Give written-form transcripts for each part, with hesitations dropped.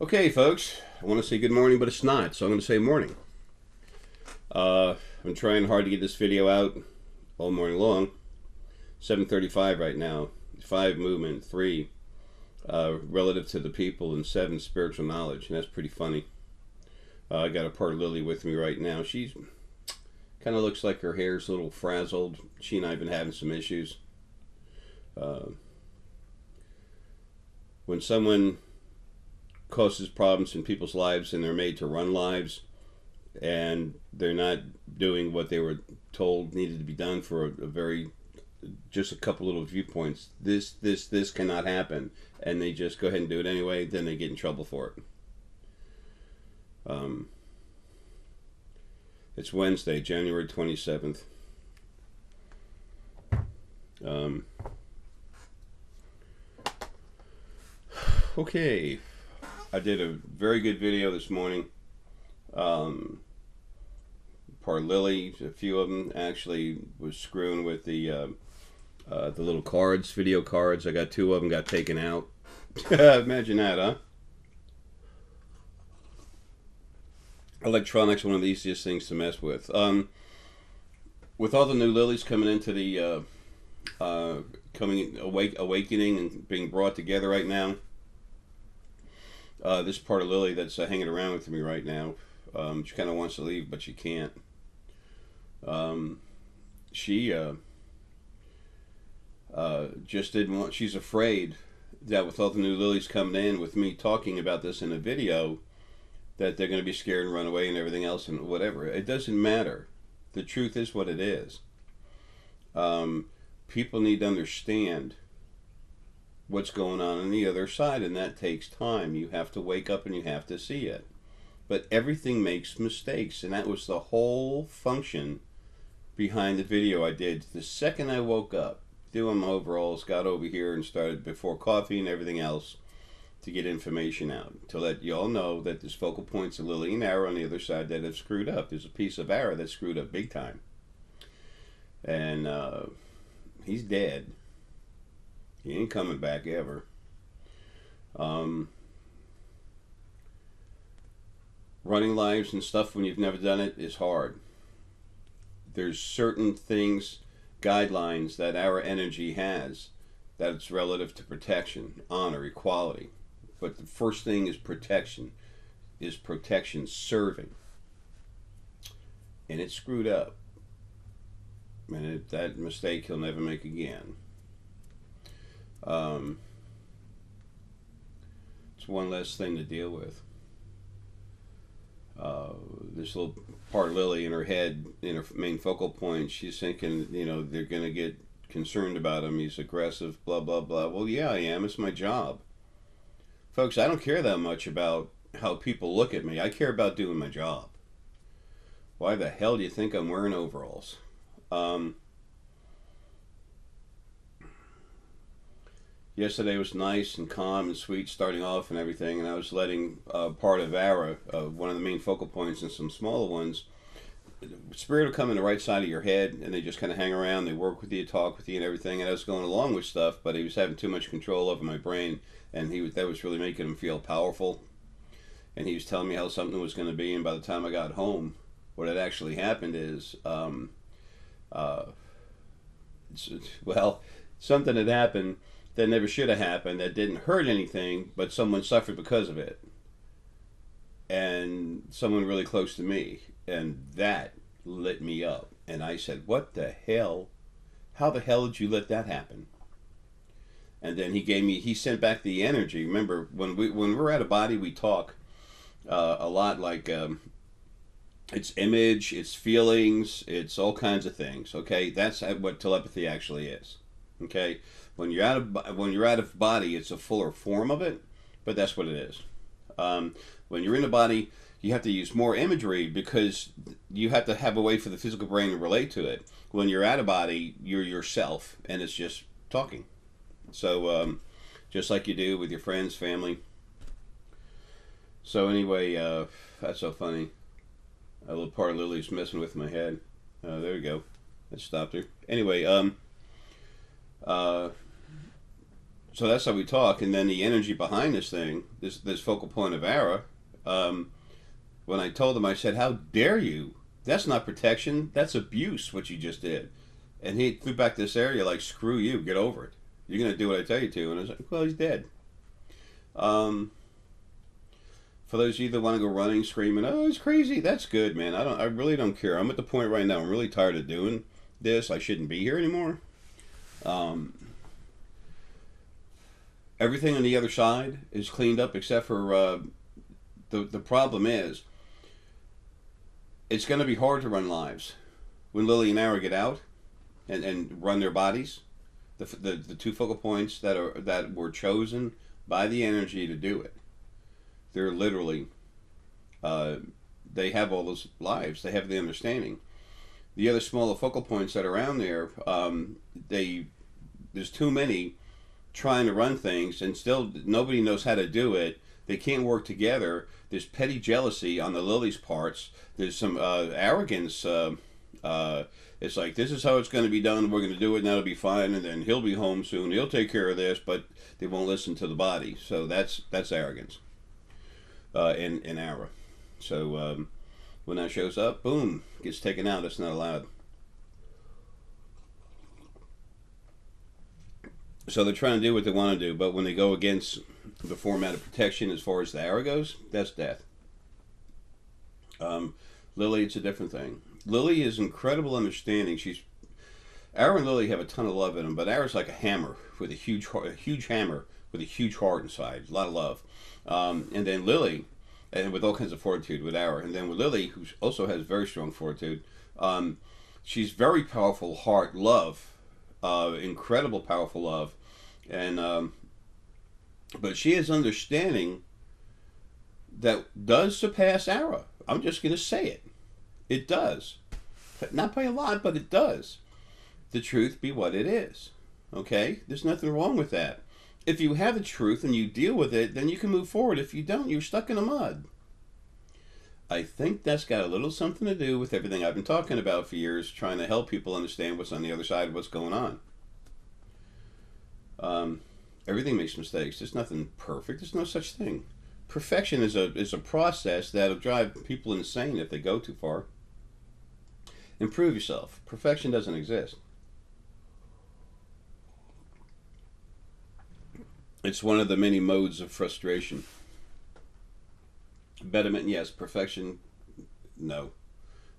Okay, folks, I want to say good morning, but it's not, so I'm going to say morning. I'm trying hard to get this video out all morning long. 7:35 right now. 5 movement, 3 relative to the people, and 7 spiritual knowledge, and that's pretty funny. I got a part of Lily with me right now. She's kind of looks like her hair's a little frazzled. She and I have been having some issues. When someone causes problems in people's lives and they're made to run lives and they're not doing what they were told needed to be done for a very just a couple little viewpoints, this cannot happen, and they just go ahead and do it anyway, then they get in trouble for it. It's Wednesday, January 27th. Okay, I did a very good video this morning. Part Lilly, a few of them actually was screwing with the little cards, video cards. I got 2 of them got taken out. Imagine that, huh? Electronics, one of the easiest things to mess with. With all the new Lilies coming into the awakening and being brought together right now. This part of Lily that's hanging around with me right now, she kind of wants to leave, but she can't. She just didn't want. She's afraid that with all the new Lilies coming in, with me talking about this in a video, that they're going to be scared and run away and everything else and whatever. It doesn't matter. The truth is what it is. People need to understand what's going on the other side, and that takes time. You have to wake up and you have to see it. But everything makes mistakes, and that was the whole function behind the video I did. The second I woke up, doing my overalls, got over here and started before coffee and everything else to get information out, to let you all know that there's focal points of Lily and Arae on the other side that have screwed up. There's a piece of Arae that's screwed up big time, and he's dead. He ain't coming back ever. Running lives and stuff when you've never done it is hard. There's certain things, guidelines that our energy has, that it's relative to protection, honor, equality. But the first thing is protection serving. And it's screwed up. And that mistake he'll never make again. It's one less thing to deal with. This little part of Lily in her head, in her main focal point, she's thinking, they're going to get concerned about him. He's aggressive, blah, blah, blah. Well, yeah, I am. It's my job. Folks, I don't care that much about how people look at me. I care about doing my job. Why the hell do you think I'm wearing overalls? Yesterday was nice and calm and sweet starting off and everything, and I was letting part of Arae, one of the main focal points and some smaller ones, Spirit will come in the right side of your head, and they just kind of hang around, they work with you, talk with you and everything, and I was going along with stuff, but he was having too much control over my brain, and that was really making him feel powerful, and he was telling me how something was going to be, and by the time I got home, what had actually happened is, something had happened that never should have happened, that didn't hurt anything, but someone suffered because of it. And someone really close to me. And that lit me up. And I said, what the hell? How the hell did you let that happen? And then he sent back the energy. Remember, when we're out of body, we talk a lot, like it's image, it's feelings, it's all kinds of things. Okay, that's what telepathy actually is. Okay, when you're out of body, it's a fuller form of it, but that's what it is. When you're in the body, you have to use more imagery because you have to have a way for the physical brain to relate to it. When you're out of body, you're yourself, and it's just talking. So, just like you do with your friends, family. So anyway, that's so funny. A little part of Lily's messing with my head. There we go. That stopped her. Anyway, so so that's how we talk. And then the energy behind this thing, this focal point of Arae, when I told him, I said, "How dare you? That's not protection. That's abuse. What you just did." And he threw back this area like, "Screw you. Get over it. You're gonna do what I tell you to." And I was like, "Well, he's dead." For those of you that want to go running, screaming, "Oh, he's crazy," that's good, man. I really don't care. I'm at the point right now. I'm really tired of doing this. I shouldn't be here anymore. Everything on the other side is cleaned up except for the problem is it's going to be hard to run lives when Lilly and Arae get out and run their bodies. The two focal points that were chosen by the energy to do it. They're literally, they have all those lives. They have the understanding. The other smaller focal points that are around there, there's too many trying to run things, and still nobody knows how to do it. They can't work together. There's petty jealousy on the Lilly's parts. There's some arrogance. It's like, this is how it's going to be done. We're going to do it, and that'll be fine. And then he'll be home soon. He'll take care of this, but they won't listen to the body. So that's arrogance. In Arae. So when that shows up, boom, gets taken out. It's not allowed. So they're trying to do what they want to do, but when they go against the format of protection as far as the Arae goes, that's death. Lilly, it's a different thing. Lilly is incredible understanding. Arae and Lilly have a ton of love in them, but Arae's like a hammer with a huge hammer with a huge heart inside, a lot of love. And then Lilly, and with all kinds of fortitude with Arae, and then with Lilly, who also has very strong fortitude, she's very powerful heart, love, incredible powerful love, and but she has understanding that does surpass Arae. I'm just going to say it. It does. Not by a lot, but it does. The truth be what it is. Okay? There's nothing wrong with that. If you have the truth and you deal with it, then you can move forward. If you don't, you're stuck in the mud. I think that's got a little something to do with everything I've been talking about for years, trying to help people understand what's on the other side of what's going on. Everything makes mistakes. There's nothing perfect. There's no such thing. Perfection is a process that'll drive people insane if they go too far. Improve yourself. Perfection doesn't exist. It's one of the many modes of frustration. Betterment, yes. Perfection, no.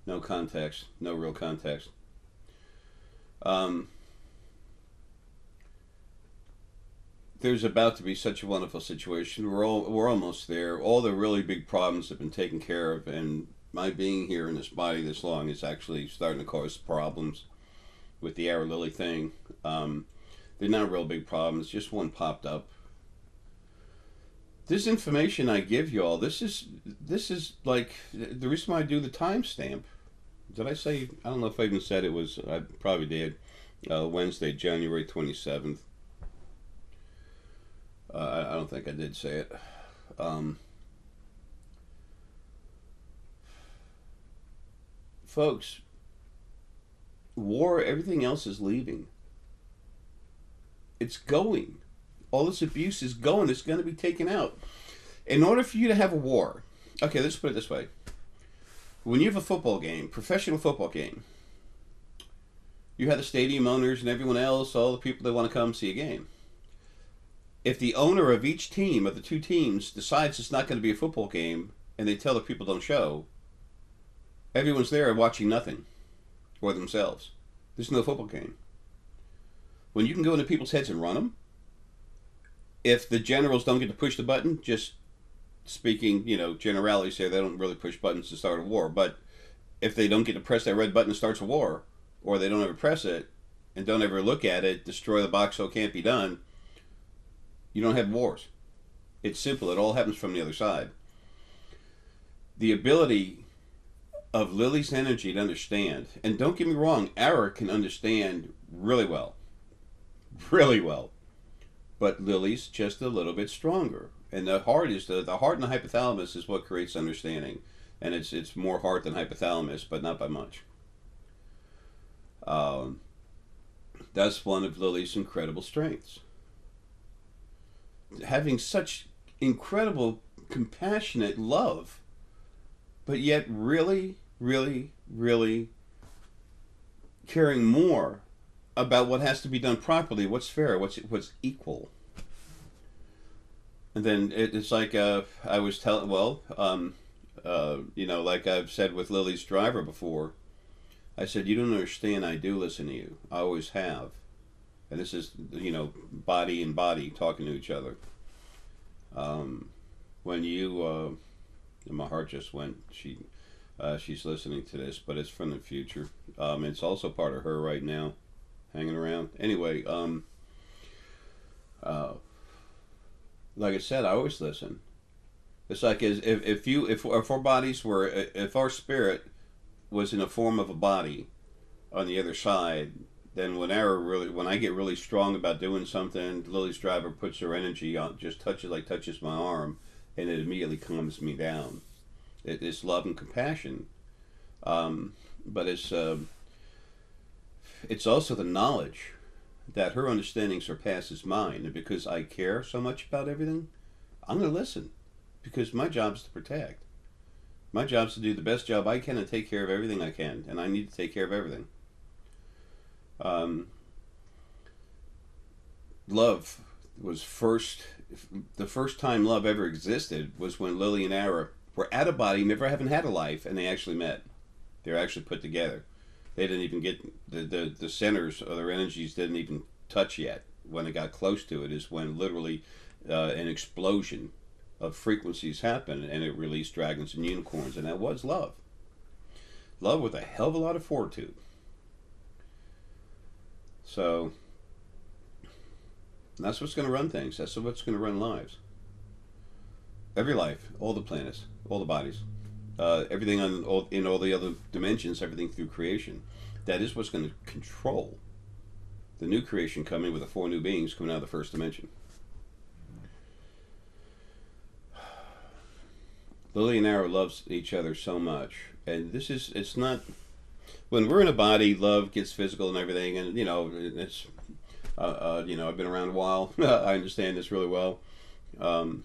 No context. No real context. There's about to be such a wonderful situation. We're almost there. All the really big problems have been taken care of, and my being here in this body this long is actually starting to cause problems with the Arae Lilly thing. They're not real big problems. Just one popped up. This information I give y'all, this is like the reason why I do the timestamp. Did I say? I don't know if I even said it was. I probably did. Wednesday, January 27th. I don't think I did say it. Folks, war, everything else is leaving. It's going. All this abuse is going. It's going to be taken out. In order for you to have a war, okay, let's put it this way. When you have a football game, professional football game, you have the stadium owners and everyone else, all the people that want to come see a game. If the owner of each team, of the two teams, decides it's not going to be a football game, and they tell the people don't show, everyone's there watching nothing, or themselves. There's no football game. When you can go into people's heads and run them, if the generals don't get to push the button, just speaking, generalities here, they don't really push buttons to start a war, but if they don't get to press that red button, it starts a war, or they don't ever press it, and don't ever look at it, destroy the box so it can't be done, you don't have wars. It's simple. It all happens from the other side. The ability of Lilly's energy to understand, and don't get me wrong, Arae can understand really well. Really well. But Lilly's just a little bit stronger. And the heart is the heart and the hypothalamus is what creates understanding. And it's more heart than hypothalamus, but not by much. That's one of Lilly's incredible strengths. having such incredible, compassionate love, but yet really, really, really caring more about what has to be done properly, what's fair, what's equal. And then it's like I was telling, like I've said with Lily's driver before, I said, you don't understand, I do listen to you. I always have. And this is, body and body talking to each other. When you, my heart just went, she's listening to this, but it's from the future. It's also part of her right now, hanging around. Anyway, like I said, I always listen. It's like if our bodies were, if our spirit was in the form of a body on the other side, then when I get really strong about doing something, Lily's driver puts her energy on, just touches my arm, and it immediately calms me down. It's love and compassion, but it's also the knowledge that her understanding surpasses mine, and because I care so much about everything, I'm going to listen, because my job is to protect. My job is to do the best job I can and take care of everything I can, and I need to take care of everything. Love was the first time love ever existed was when Lilly and Arae were out of body, never having had a life, and they actually met. They were actually put together. They didn't even get the centers of their energies didn't even touch yet. When it got close to it is when literally an explosion of frequencies happened, and it released dragons and unicorns, and that was love. Love with a hell of a lot of fortitude. So that's what's going to run things. That's what's going to run lives. Every life, all the planets, all the bodies, everything in all the other dimensions, everything through creation. That is what's going to control the new creation coming with the 4 new beings coming out of the first dimension. Lily and Arae loves each other so much, and it's not. When we're in a body, love gets physical and everything, and it's. I've been around a while. I understand this really well. But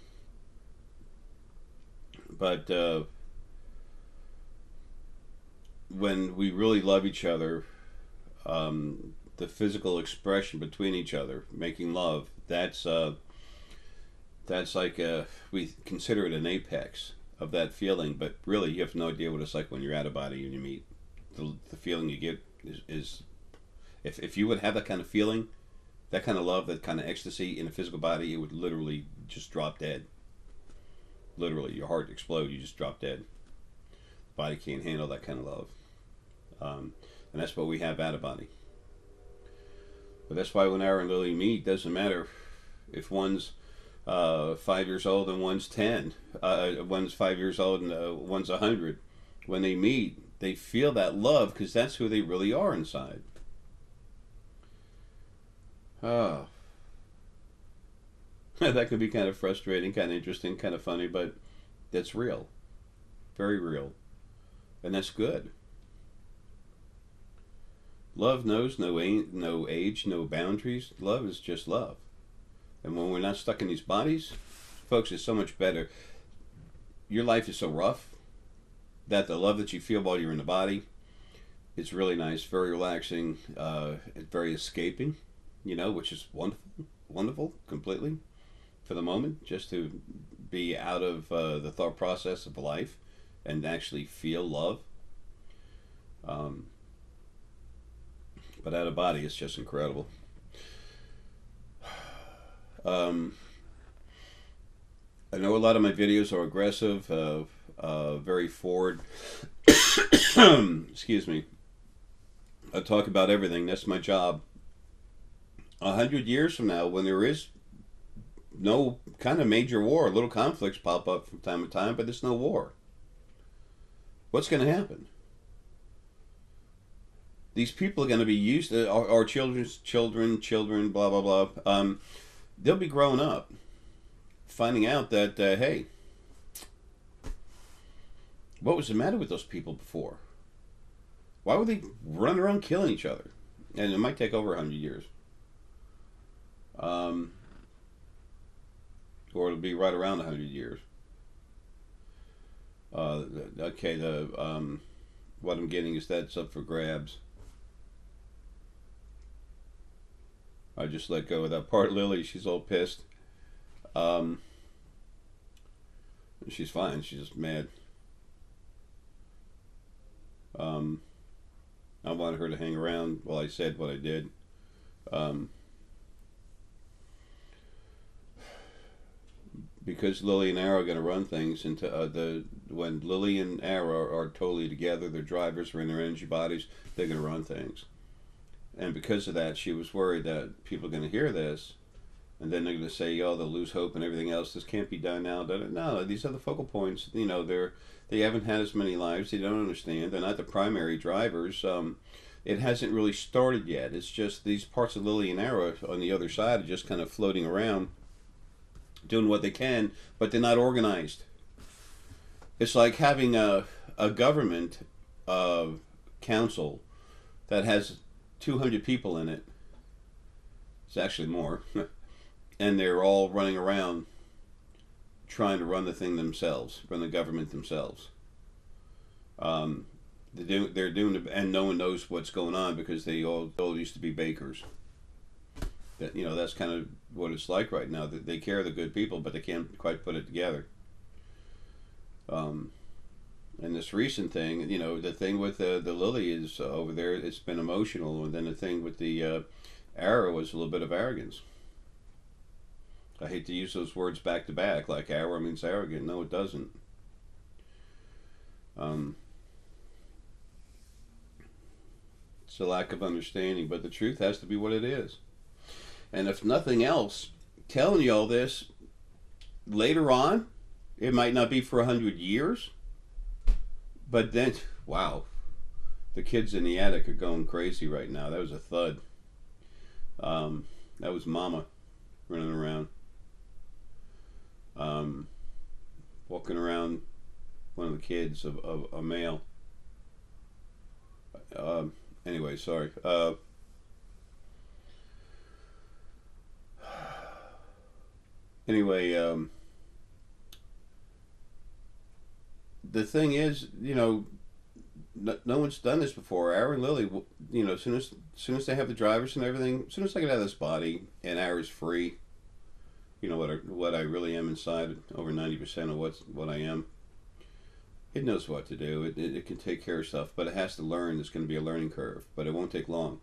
when we really love each other, the physical expression between each other, making love, that's like we consider it an apex of that feeling. But really, you have no idea what it's like when you're out of body and you meet. The feeling you get is if you would have that kind of feeling, that kind of love, that kind of ecstasy in a physical body, it would literally just drop dead. Literally, your heart explode. You just drop dead. The body can't handle that kind of love, and that's what we have out of body. But that's why when Arae and Lily meet, it doesn't matter if one's 5 years old and one's 10. One's 5 years old and one's 100. When they meet, they feel that love because that's who they really are inside. Oh. That could be kind of frustrating, kind of interesting, kind of funny, but that's real. Very real. And that's good. Love knows no age, no boundaries. Love is just love. And when we're not stuck in these bodies, folks, it's so much better. Your life is so rough that the love that you feel while you're in the body, it's really nice, very relaxing, very escaping, which is wonderful, completely, for the moment, just to be out of the thought process of life and actually feel love. But out of body, it's just incredible. I know a lot of my videos are aggressive, very forward. Excuse me. I talk about everything. That's my job. 100 years from now, when there is no kind of major war, little conflicts pop up from time to time, but there's no war. What's going to happen? These people are going to be used to our children's children, blah, blah, blah. They'll be growing up, finding out that, hey, what was the matter with those people before? Why were they running around killing each other? And it might take over 100 years. or it'll be right around 100 years. Okay, what I'm getting is that's up for grabs. I just let go of that part. Lily, she's all pissed. Um, she's fine. She's just mad. Um, I wanted her to hang around while I said what I did. Um, because Lilly and Arae are going to run things into when Lilly and Arae are totally together, their drivers are in their energy bodies, they're going to run things. And because of that, she was worried that people are going to hear this, and then they're going to say, "Oh, they'll lose hope and everything else. This can't be done now." No, these are the focal points. They haven't had as many lives. They don't understand. They're not the primary drivers. It hasn't really started yet. It's just these parts of Lilly and Arae on the other side are just kind of floating around, doing what they can, but they're not organized. It's like having a government council that has 200 people in it. It's actually more. And they're all running around trying to run the thing themselves, run the government themselves. They're doing it, and no one knows what's going on because they all used to be bakers. That's kind of what it's like right now. That they care the good people, but they can't quite put it together. And this recent thing, the thing with the Lilly is over there. It's been emotional, and then the thing with the Arae was a little bit of arrogance. I hate to use those words back to back, like Arae means arrogant. No, it doesn't. It's a lack of understanding, but the truth has to be what it is. And if nothing else, telling you all this later on, it might not be for 100 years, but then, wow, the kids in the attic are going crazy right now. That was a thud. That was Mama running around. Walking around one of the kids of a male. Anyway, sorry. Anyway, the thing is, no one's done this before. Arae and Lilly, as soon as they have the drivers and everything, as soon as I get out of this body and Arae's free, what I really am inside, over 90% of what I am. It knows what to do. It can take care of stuff, but it has to learn. There's going to be a learning curve, but it won't take long.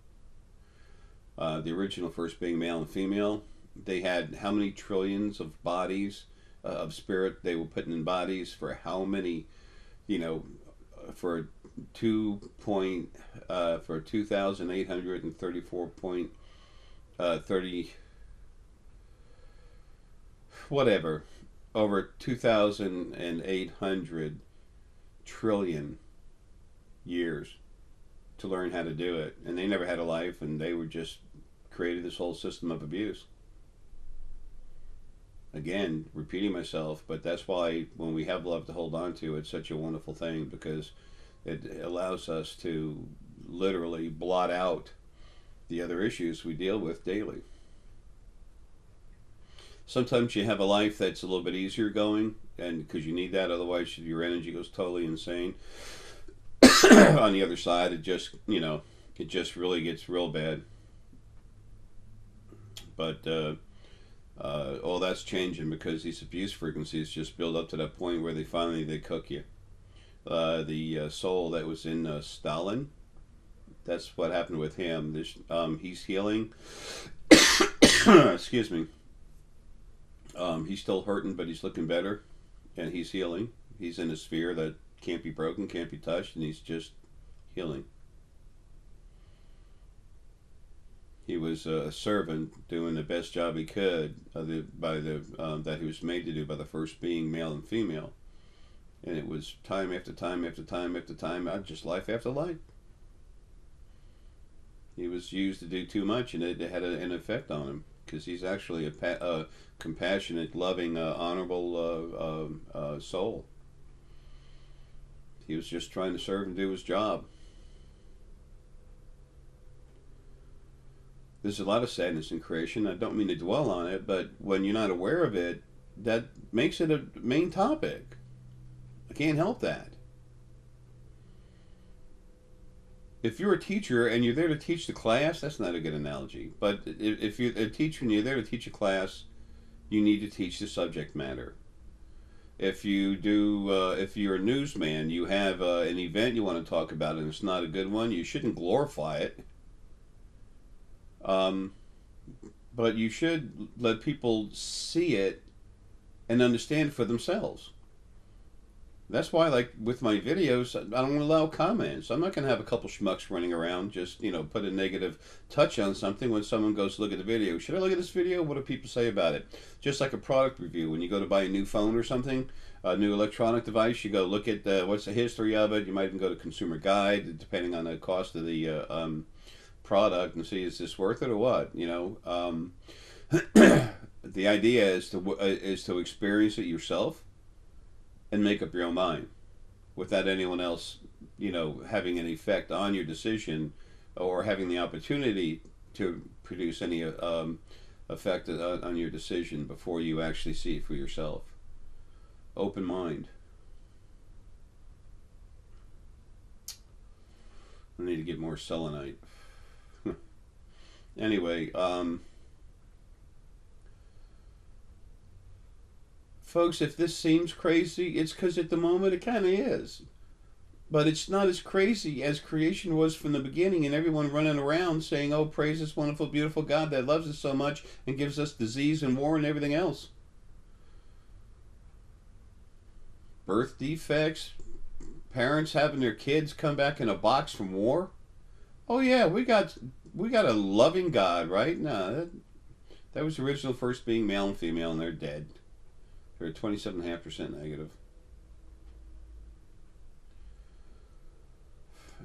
The original first being male and female, they had how many trillions of bodies of spirit they were putting in bodies for how many, for 2,834.30 whatever, over 2,800 trillion years to learn how to do it, and they never had a life, and they were just created this whole system of abuse. Again, repeating myself, but that's why when we have love to hold on to, it's such a wonderful thing, because it allows us to literally blot out the other issues we deal with daily. Sometimes you have a life that's a little bit easier going, and because you need that, otherwise your energy goes totally insane. On the other side, it just really gets real bad. But all that's changing because these abuse frequencies just build up to that point where they cook you. The soul that was in Stalin, that's what happened with him. He's healing. Excuse me. He's still hurting, but he's looking better, and he's healing. He's in a sphere that can't be broken, can't be touched, and he's just healing. He was a servant doing the best job he could that he was made to do by the first being, male and female, and it was time after time after time after time, just life after life. He was used to do too much, and it had an effect on him. Because he's actually a compassionate, loving, honorable soul. He was just trying to serve and do his job. There's a lot of sadness in creation. I don't mean to dwell on it, but when you're not aware of it, that makes it a main topic. I can't help that. If you're a teacher and you're there to teach the class, that's not a good analogy. But if you're a teacher and you're there to teach a class, you need to teach the subject matter. If you're a newsman, you have an event you want to talk about and it's not a good one, you shouldn't glorify it. Um, but you should let people see it and understand it for themselves. That's why, like with my videos, I don't allow comments. I'm not going to have a couple schmucks running around just, put a negative touch on something when someone goes to look at the video. Should I look at this video? What do people say about it? Just like a product review. When you go to buy a new phone or something, a new electronic device, you go look at what's the history of it. You might even go to Consumer Guide, depending on the cost of the product, and see, is this worth it or what? The idea is to experience it yourself and make up your own mind without anyone else, having an effect on your decision or having the opportunity to produce any effect on your decision before you actually see it for yourself. Open mind. I need to get more selenite. Anyway, folks, if this seems crazy, it's because at the moment it kind of is. But it's not as crazy as creation was from the beginning and everyone running around saying, oh, praise this wonderful, beautiful God that loves us so much and gives us disease and war and everything else. Birth defects, parents having their kids come back in a box from war. Oh yeah, we got a loving God, right? No, that was the original first being, male and female, and they're dead. They're 27.5% negative.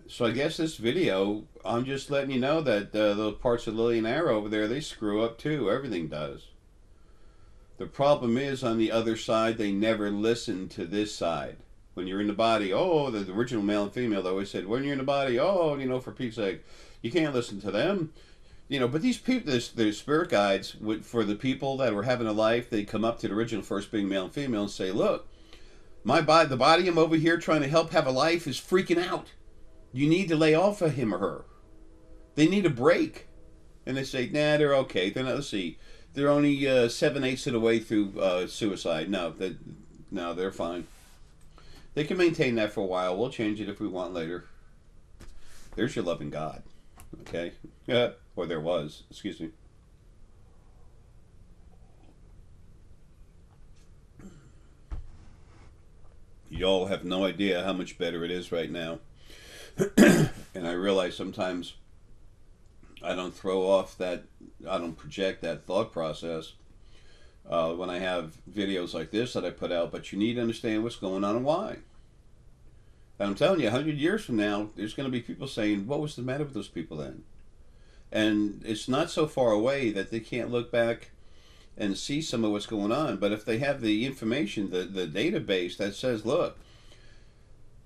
So I guess this video, I'm just letting you know that the parts of Lilly and Arae over there, they screw up too. Everything does. The problem is on the other side, they never listen to this side. When you're in the body, the original male and female, they always said, when you're in the body, for Pete's sake, you can't listen to them. But these people, the spirit guides, for the people that were having a life, they come up to the original first being male and female and say, look, the body I'm over here trying to help have a life is freaking out. You need to lay off of him or her. They need a break. And they say, nah, they're okay. Let's see. They're only 7/8 of the way through suicide. No, they're fine. They can maintain that for a while. We'll change it if we want later. There's your loving God. Okay? Yeah. Or there was. Excuse me. Y'all have no idea how much better it is right now. And I realize sometimes I don't project that thought process when I have videos like this that I put out, but you need to understand what's going on and why. And I'm telling you, 100 years from now, there's going to be people saying, what was the matter with those people then? And it's not so far away that they can't look back and see some of what's going on. But if they have the information, the database that says, look,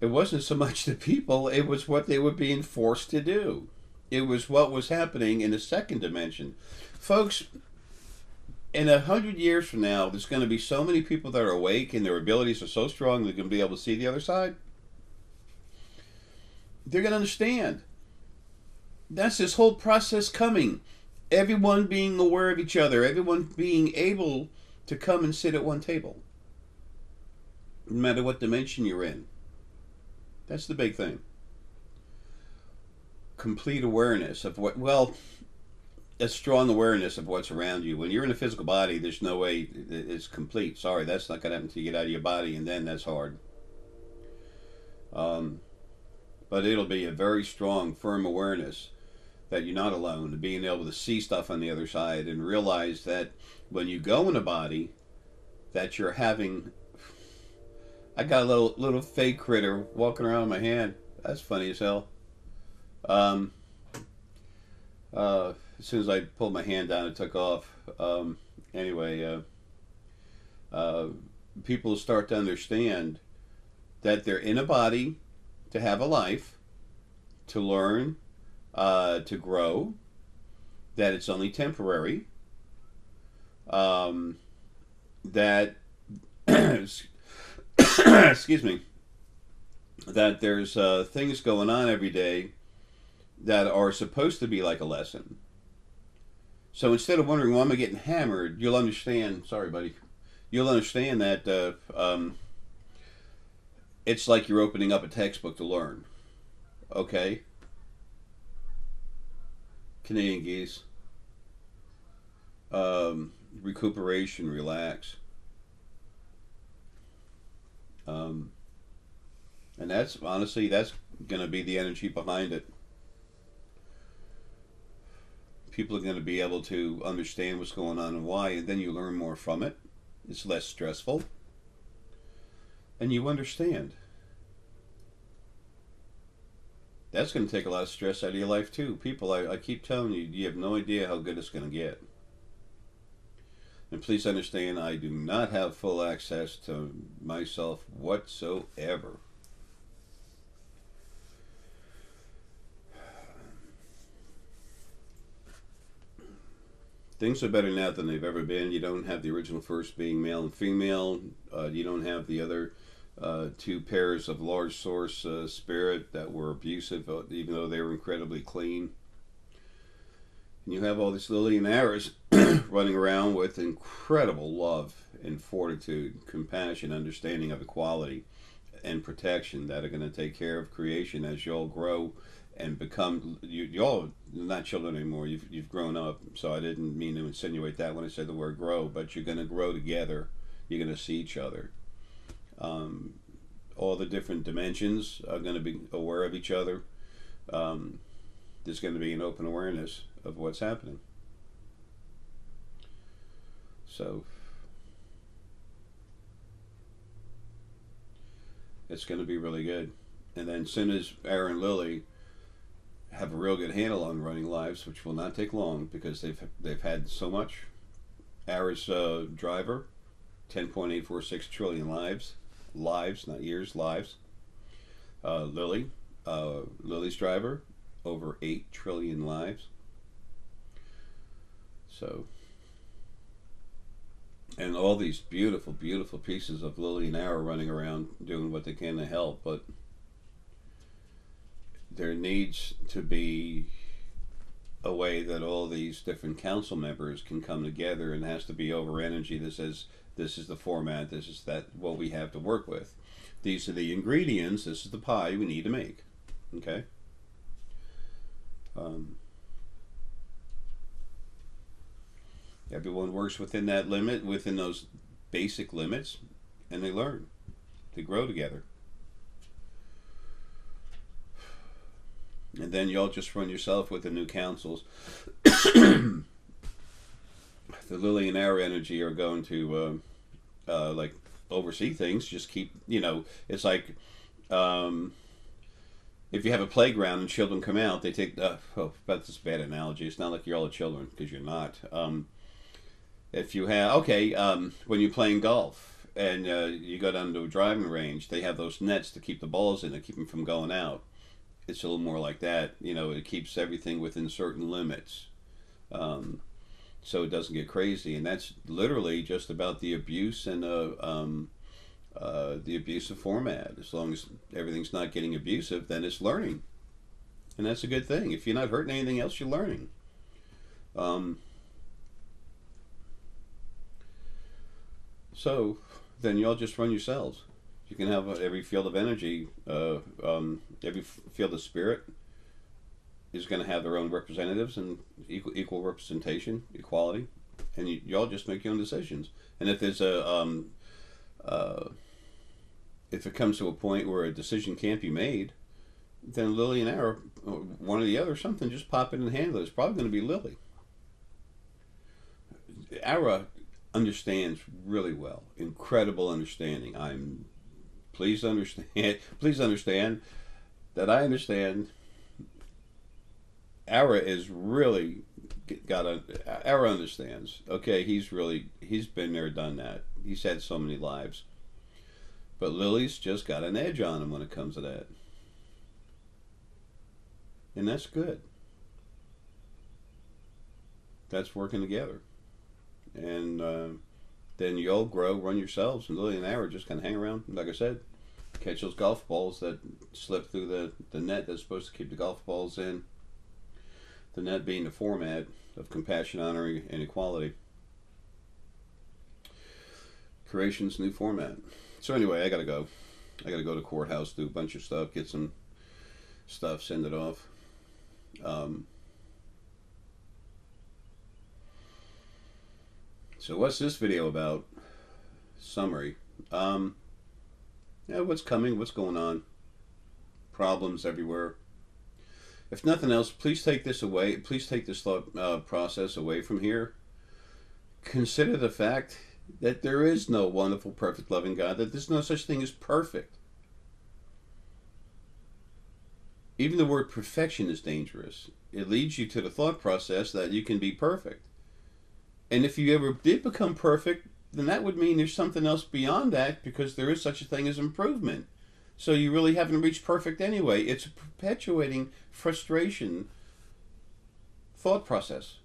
it wasn't so much the people, it was what they were being forced to do. It was what was happening in the second dimension. Folks, in 100 years from now, there's going to be so many people that are awake and their abilities are so strong they're going to be able to see the other side. They're going to understand. That's this whole process coming. Everyone being aware of each other. Everyone being able to come and sit at one table. No matter what dimension you're in. That's the big thing. Complete awareness of a strong awareness of what's around you. When you're in a physical body, there's no way it's complete. Sorry, that's not going to happen until you get out of your body, and then that's hard. But it'll be a very strong, firm awareness that you're not alone, and being able to see stuff on the other side and realize that when you go in a body, that you're having... I got a little fake critter walking around in my hand. That's funny as hell. As soon as I pulled my hand down, it took off. People start to understand that they're in a body to have a life, to learn, to grow, that it's only temporary, that excuse me, that there's things going on every day that are supposed to be like a lesson. So instead of wondering why am I getting hammered, you'll understand. Sorry, buddy. You'll understand that it's like you're opening up a textbook to learn. Okay, Canadian geese. Recuperation, relax, um, and that's honestly that's going to be the energy behind it. People are going to be able to understand what's going on and why, and then you learn more from it. It's less stressful, and you understand. That's going to take a lot of stress out of your life too. People, I keep telling you, you have no idea how good it's going to get. And please understand, I do not have full access to myself whatsoever. Things are better now than they've ever been. You don't have the original first being male and female. You don't have the other two pairs of large source spirit that were abusive, even though they were incredibly clean. And you have all these Lilly and Araes running around with incredible love and fortitude, compassion, understanding of equality, and protection that are going to take care of creation as you all grow and become. You all not children anymore. You've grown up. So I didn't mean to insinuate that when I said the word grow. But you're going to grow together. You're going to see each other. All the different dimensions are going to be aware of each other. There's going to be an open awareness of what's happening. So it's going to be really good. And then as soon as Arae and Lilly have a real good handle on running lives, which will not take long because they've had so much. Arae's driver, 10.846 trillion lives, not years, lives. Lily's driver, over 8 trillion lives. So, and all these beautiful, beautiful pieces of Lilly and Arae running around doing what they can to help, but there needs to be a way that all these different council members can come together, and has to be over energy that says this is the format, this is that what we have to work with. These are the ingredients, this is the pie we need to make. Okay? Everyone works within that limit, within those basic limits, and they learn. They grow together. And then y'all just run yourself with the new councils. The Lilly and Arae energy are going to like oversee things. Just keep, it's like if you have a playground and children come out, they take. That's a bad analogy. It's not like you're all the children, because you're not. If you have when you're playing golf and you go down to a driving range, they have those nets to keep the balls in to keep them from going out. It's a little more like that. It keeps everything within certain limits, so it doesn't get crazy. And that's literally just about the abuse and the abusive format. As long as everything's not getting abusive, then it's learning, and that's a good thing. If you're not hurting anything else, you're learning. So then y'all just run yourselves. You can have every field of energy, every field of spirit is going to have their own representatives and equal representation, equality, and y'all just make your own decisions. And if there's if it comes to a point where a decision can't be made, then Lilly and Arae, one or the other, something, just pop in and handle it. It's probably going to be Lilly. Arae understands really well, incredible understanding. Please understand that I understand. Arae is really Arae understands. Okay, he's been there, done that. He's had so many lives. But Lily's just got an edge on him when it comes to that. And that's good. That's working together. And then you all grow, run yourselves, and Lilly and Arae just kind of hang around. Like I said, catch those golf balls that slip through the net that's supposed to keep the golf balls in. The net being the format of compassion, honor, and equality. Creation's new format. So anyway, I gotta go. I gotta go to courthouse, do a bunch of stuff, get some stuff, send it off. So what's this video about? Summary. Yeah, what's coming? What's going on? Problems everywhere. If nothing else, please take this away. Please take this thought process away from here. Consider the fact that there is no wonderful, perfect, loving God, that there's no such thing as perfect. Even the word perfection is dangerous. It leads you to the thought process that you can be perfect. And if you ever did become perfect, then that would mean there's something else beyond that, because there is such a thing as improvement. So you really haven't reached perfect anyway. It's a perpetuating frustration thought process.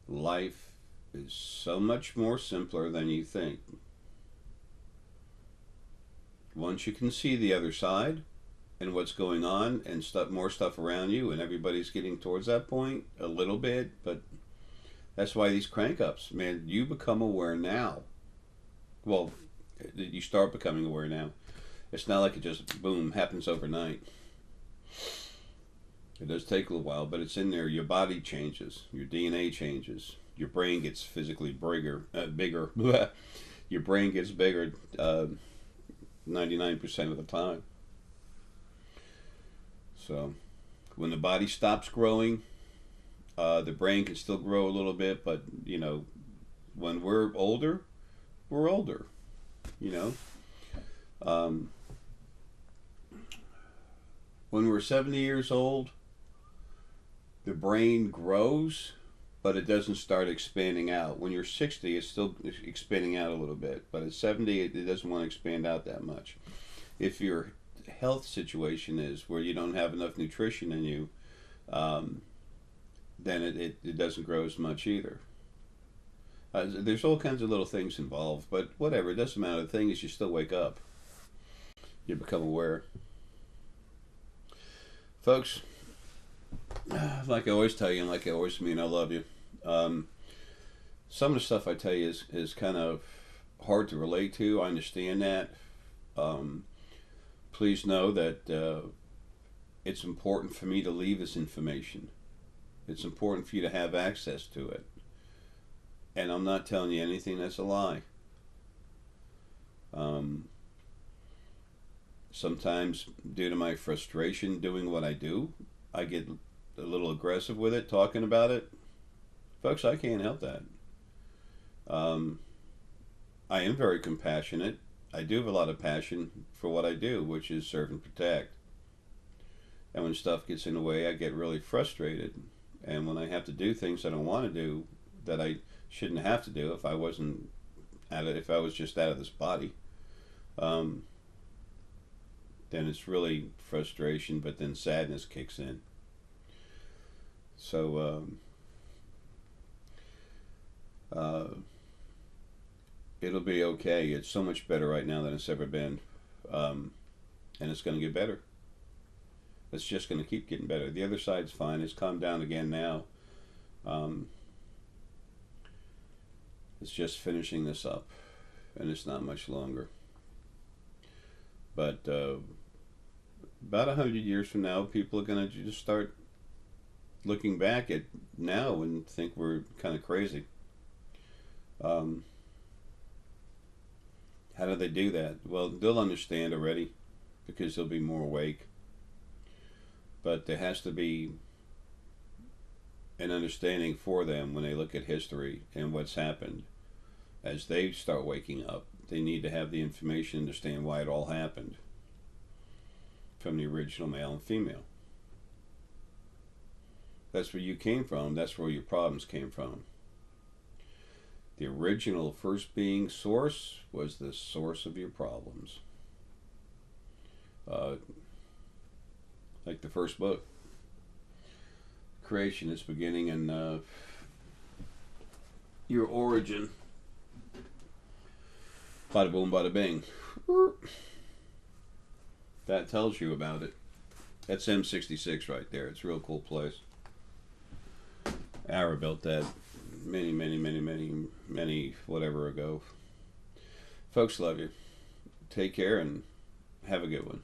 Life is so much more simpler than you think. Once you can see the other side and what's going on and more stuff around you, and everybody's getting towards that point a little bit, but that's why these crank ups, man, you become aware now. Well, you start becoming aware now. It's not like it just, boom, happens overnight. It does take a little while, but it's in there. Your body changes. Your DNA changes. Your brain gets physically bigger. Your brain gets bigger 99% of the time. So when the body stops growing, the brain can still grow a little bit, but, you know, when we're older, we're older, you know. When we're 70 years old, the brain grows, but it doesn't start expanding out. When you're 60, it's still expanding out a little bit, but at 70, it doesn't want to expand out that much. If your health situation is where you don't have enough nutrition in you, then it doesn't grow as much either. There's all kinds of little things involved, but whatever, it doesn't matter. The thing is, you still wake up. You become aware. Folks, like I always tell you, and like I always mean, I love you. Some of the stuff I tell you is kind of hard to relate to. I understand that. Please know that it's important for me to leave this information. It's important for you to have access to it. And I'm not telling you anything that's a lie. Sometimes, due to my frustration doing what I do, I get a little aggressive with it, talking about it. Folks, I can't help that. I am very compassionate. I do have a lot of passion for what I do, which is serve and protect. And when stuff gets in the way, I get really frustrated. And when I have to do things I don't want to do, that I shouldn't have to do if I wasn't if I was just out of this body, then it's really frustration, but then sadness kicks in. So it'll be okay. It's so much better right now than it's ever been, and it's going to get better. It's just going to keep getting better. The other side's fine. It's calmed down again now. It's just finishing this up, and it's not much longer. But about 100 years from now, people are going to just start looking back at now and think we're kind of crazy. How do they do that? Well, they'll understand already, because they'll be more awake. But there has to be an understanding for them when they look at history and what's happened. As they start waking up, they need to have the information to understand why it all happened, from the original male and female. That's where you came from. That's where your problems came from. The original first being source was the source of your problems. Like the first book, creation is beginning in your origin. Bada boom, bada bing. That tells you about it. That's M66 right there. It's a real cool place. Arae built that many whatever ago. Folks, love you. Take care and have a good one.